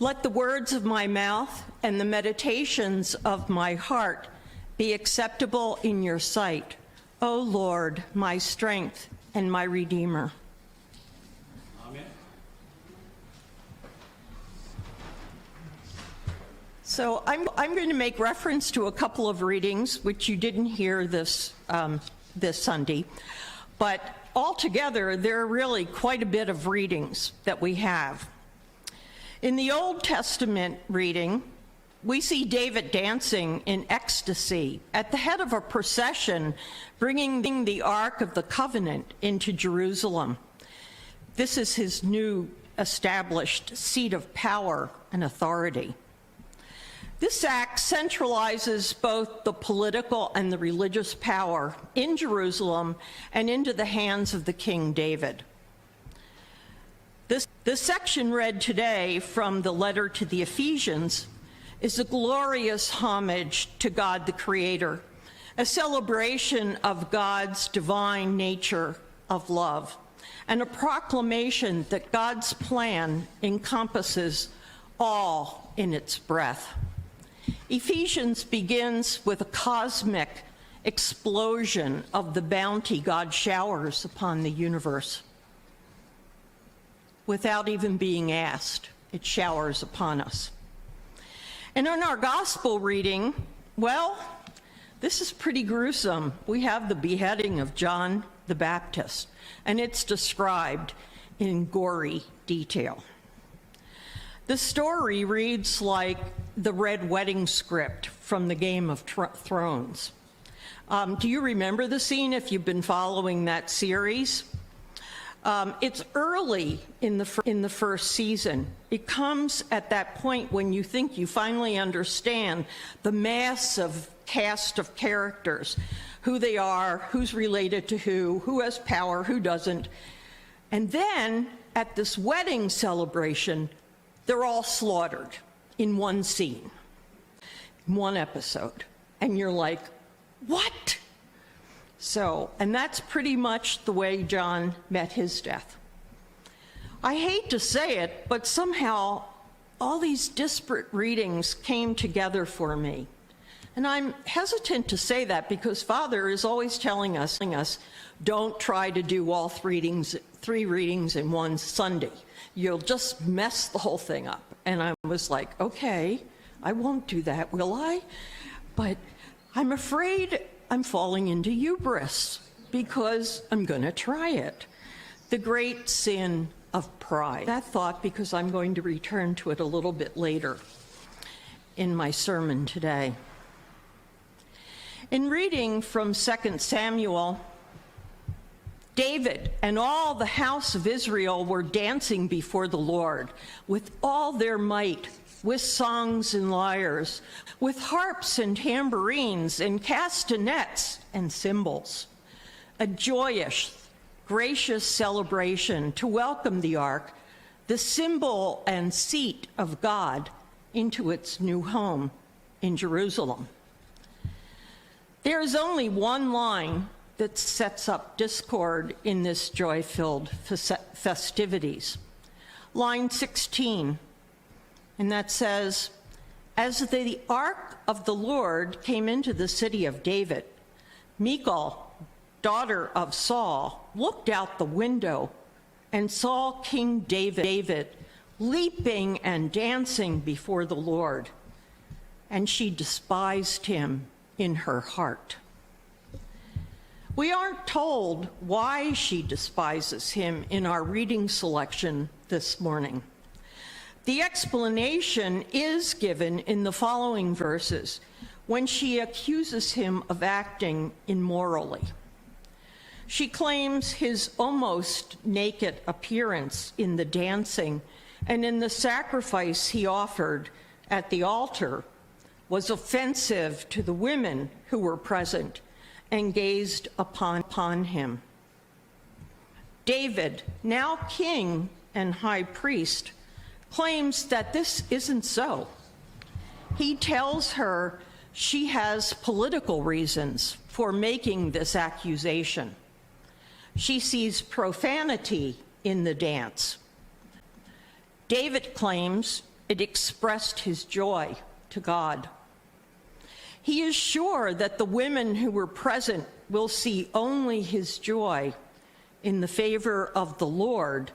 Let the words of my mouth and the meditations of my heart be acceptable in your sight, O Lord, my strength and my Redeemer. Amen. So I'm going to make reference to a couple of readings, which you didn't hear this Sunday, but altogether, there are really quite a bit of readings that we have. In the Old Testament reading, we see David dancing in ecstasy at the head of a procession, bringing the Ark of the Covenant into Jerusalem. This is his new established seat of power and authority. This act centralizes both the political and the religious power in Jerusalem and into the hands of the King David. This section read today from the letter to the Ephesians is a glorious homage to God the Creator, a celebration of God's divine nature of love, and a proclamation that God's plan encompasses all in its breadth. Ephesians begins with a cosmic explosion of the bounty God showers upon the universe. Without even being asked, it showers upon us. And in our gospel reading, well, this is pretty gruesome. We have the beheading of John the Baptist, and it's described in gory detail. The story reads like the Red Wedding script from the Game of Thrones. Do you remember the scene if you've been following that series? It's early in the first season. It comes at that point when you think you finally understand the massive cast of characters, who they are, who's related to who has power, who doesn't. And then at this wedding celebration, they're all slaughtered in one scene, one episode. And you're like, what? So, and that's pretty much the way John met his death. I hate to say it, but somehow all these disparate readings came together for me. And I'm hesitant to say that because Father is always telling us, don't try to do all three readings in one Sunday. You'll just mess the whole thing up. And I was like, okay, I won't do that, will I? But I'm afraid I'm falling into hubris because I'm going to try it. The great sin of pride. That thought because I'm going to return to it a little bit later in my sermon today. In reading from 2 Samuel, David and all the house of Israel were dancing before the Lord with all their might, with songs and lyres, with harps and tambourines and castanets and cymbals. A joyous, gracious celebration to welcome the ark, the symbol and seat of God, into its new home in Jerusalem. There is only one line that sets up discord in this joy-filled festivities. Line 16. And that says, as the ark of the Lord came into the city of David, Michal, daughter of Saul, looked out the window and saw King David leaping and dancing before the Lord, and she despised him in her heart. We aren't told why she despises him in our reading selection this morning. The explanation is given in the following verses when she accuses him of acting immorally. She claims his almost naked appearance in the dancing and in the sacrifice he offered at the altar was offensive to the women who were present and gazed upon him. David, now king and high priest, claims that this isn't so. He tells her she has political reasons for making this accusation. She sees profanity in the dance. David claims it expressed his joy to God. He is sure that the women who were present will see only his joy in the favor of the Lord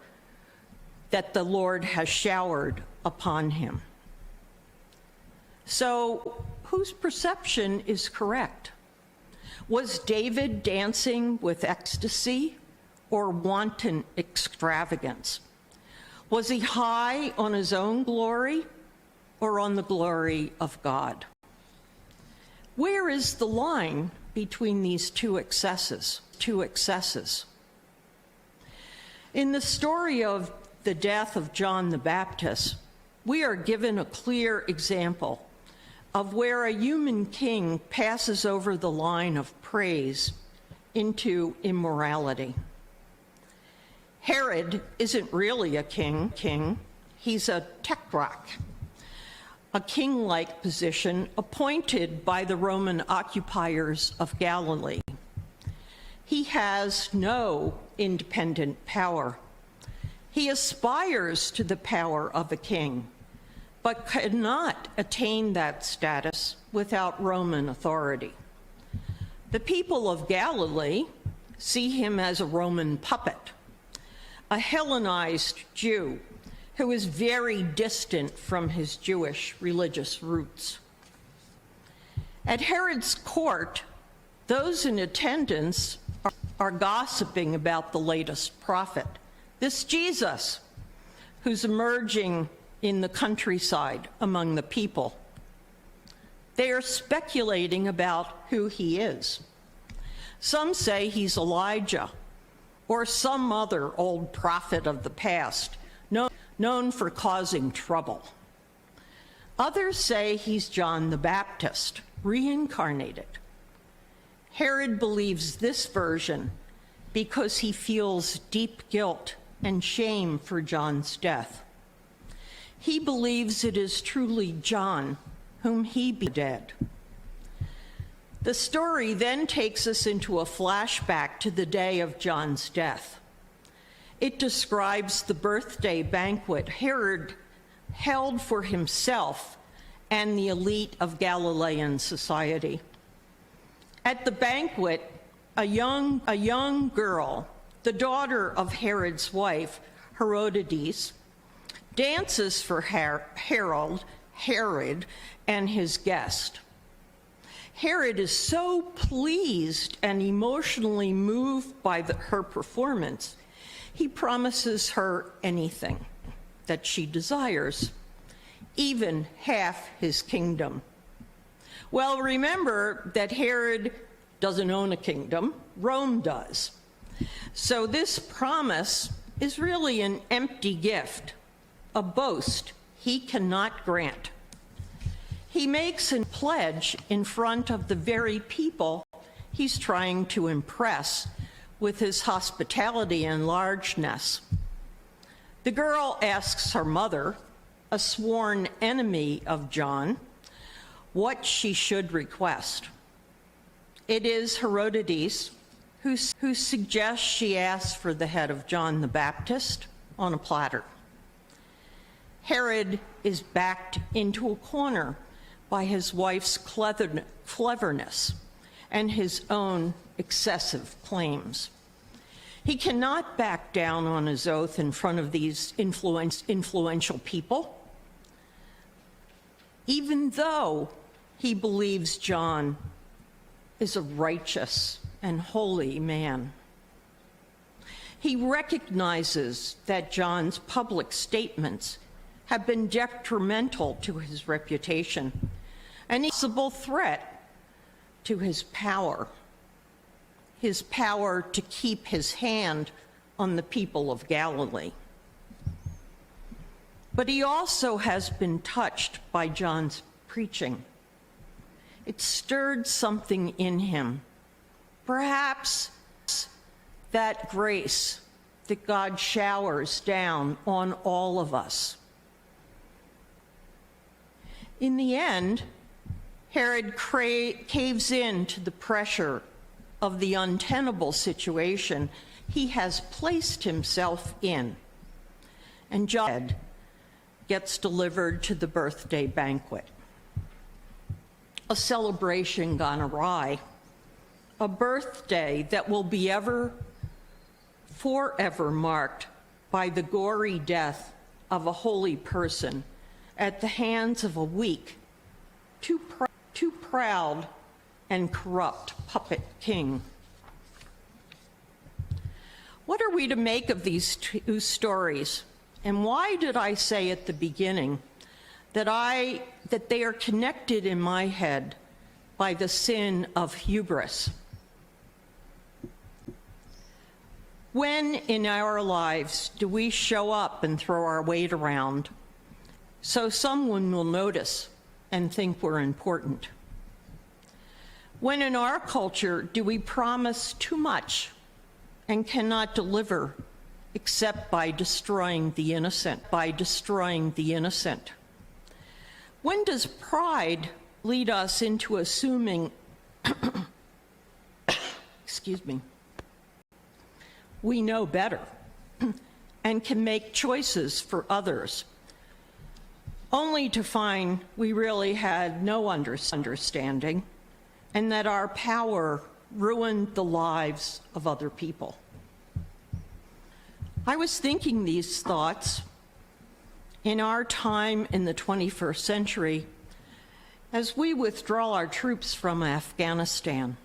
that the Lord has showered upon him. So, whose perception is correct? Was David dancing with ecstasy or wanton extravagance? Was he high on his own glory or on the glory of God? Where is the line between these two excesses? In the story of the death of John the Baptist, we are given a clear example of where a human king passes over the line of praise into immorality. Herod isn't really a king. He's a tetrarch, a king-like position appointed by the Roman occupiers of Galilee. He has no independent power. He aspires to the power of a king, but cannot attain that status without Roman authority. The people of Galilee see him as a Roman puppet, a Hellenized Jew who is very distant from his Jewish religious roots. At Herod's court, those in attendance are gossiping about the latest prophet, this Jesus, who's emerging in the countryside among the people. They are speculating about who he is. Some say he's Elijah or some other old prophet of the past, known for causing trouble. Others say he's John the Baptist, reincarnated. Herod believes this version because he feels deep guilt and shame for John's death. He believes it is truly John whom he be dead. The story then takes us into a flashback to the day of John's death. It describes the birthday banquet Herod held for himself and the elite of Galilean society. At the banquet, a young girl, the daughter of Herod's wife, Herodias, dances for Herod and his guest. Herod is so pleased and emotionally moved by her performance, he promises her anything that she desires, even half his kingdom. Well, remember that Herod doesn't own a kingdom, Rome does. So this promise is really an empty gift, a boast he cannot grant. He makes a pledge in front of the very people he's trying to impress with his hospitality and largeness. The girl asks her mother, a sworn enemy of John, what she should request. It is Herodias who suggests she ask for the head of John the Baptist on a platter. Herod is backed into a corner by his wife's cleverness and his own excessive claims. He cannot back down on his oath in front of these influential people, even though he believes John is a righteous and holy man. He recognizes that John's public statements have been detrimental to his reputation, and a possible threat to his power to keep his hand on the people of Galilee. But he also has been touched by John's preaching. It stirred something in him, perhaps that grace that God showers down on all of us. In the end, Herod caves in to the pressure of the untenable situation he has placed himself in. And John said, gets delivered to the birthday banquet. A celebration gone awry. A birthday that will be forever marked by the gory death of a holy person at the hands of a weak, too proud and corrupt puppet king. What are we to make of these two stories? And why did I say at the beginning that they are connected in my head by the sin of hubris? When in our lives do we show up and throw our weight around so someone will notice and think we're important? When in our culture do we promise too much and cannot deliver except by destroying the innocent, When does pride lead us into assuming, we know better and can make choices for others, only to find we really had no understanding and that our power ruined the lives of other people? I was thinking these thoughts in our time in the 21st century as we withdraw our troops from Afghanistan.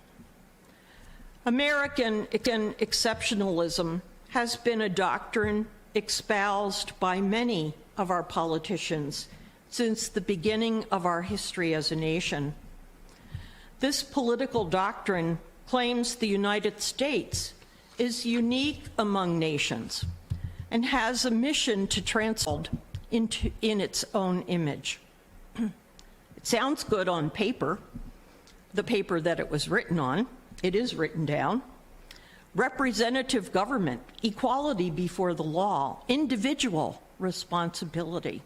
American exceptionalism has been a doctrine espoused by many of our politicians since the beginning of our history as a nation. This political doctrine claims the United States is unique among nations and has a mission to transform in its own image. It sounds good on paper, the paper that it was written on. It is written down. Representative government, equality before the law, individual responsibility.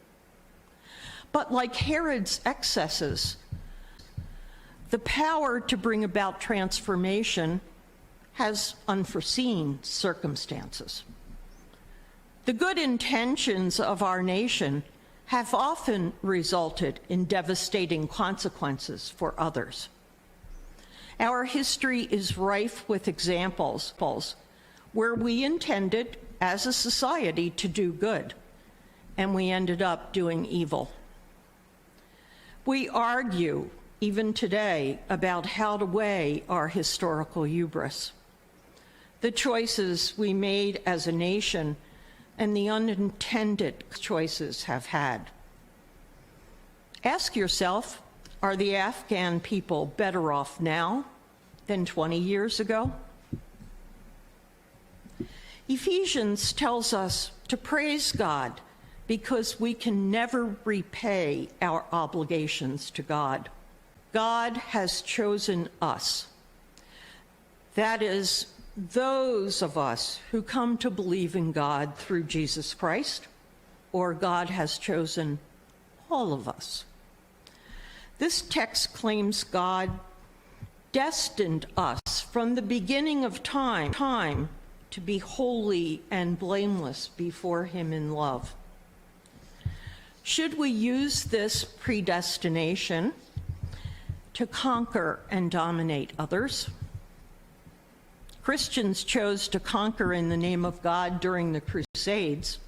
But like Herod's excesses, the power to bring about transformation has unforeseen circumstances. The good intentions of our nation have often resulted in devastating consequences for others. Our history is rife with examples where we intended as a society to do good, and we ended up doing evil. We argue, even today, about how to weigh our historical hubris, the choices we made as a nation, and the unintended choices have had. Ask yourself, are the Afghan people better off now than 20 years ago? Ephesians tells us to praise God because we can never repay our obligations to God. God has chosen us. That is, those of us who come to believe in God through Jesus Christ, or God has chosen all of us. This text claims God destined us from the beginning of time to be holy and blameless before him in love. Should we use this predestination to conquer and dominate others? Christians chose to conquer in the name of God during the Crusades.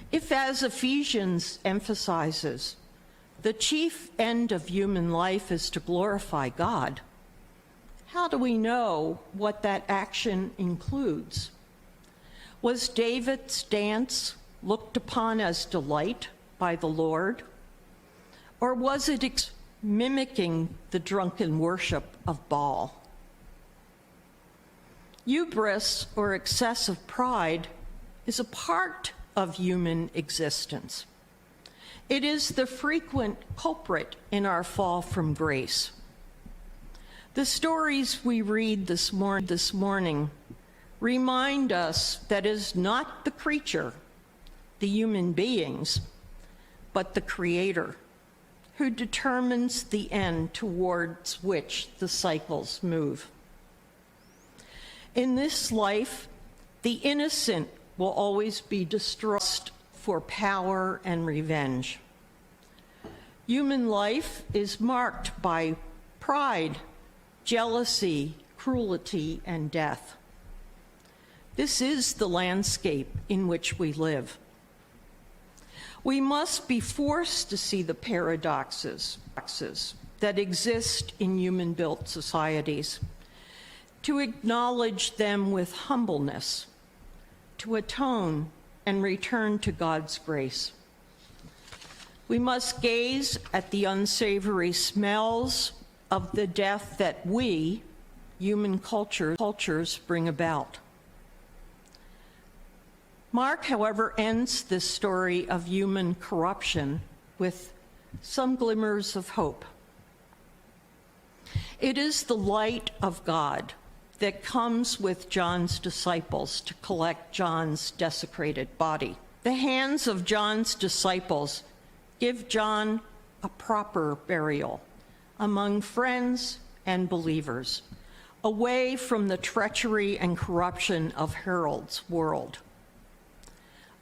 If, as Ephesians emphasizes, the chief end of human life is to glorify God, how do we know what that action includes? Was David's dance looked upon as delight by the Lord? Or was it mimicking the drunken worship of Baal? Hubris, or excessive pride, is a part of human existence. It is the frequent culprit in our fall from grace. The stories we read this morning remind us that it is not the creature, the human beings, but the Creator who determines the end towards which the cycles move. In this life, the innocent will always be destroyed for power and revenge. Human life is marked by pride, jealousy, cruelty, and death. This is the landscape in which we live. We must be forced to see the paradoxes that exist in human-built societies, to acknowledge them with humbleness, to atone and return to God's grace. We must gaze at the unsavory smells of the death that we, human cultures, bring about. Mark, however, ends this story of human corruption with some glimmers of hope. It is the light of God that comes with John's disciples to collect John's desecrated body. The hands of John's disciples give John a proper burial among friends and believers, away from the treachery and corruption of Herod's world.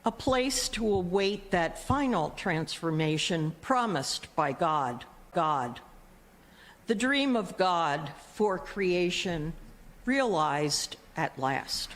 A place to await that final transformation promised by God. The dream of God for creation realized at last.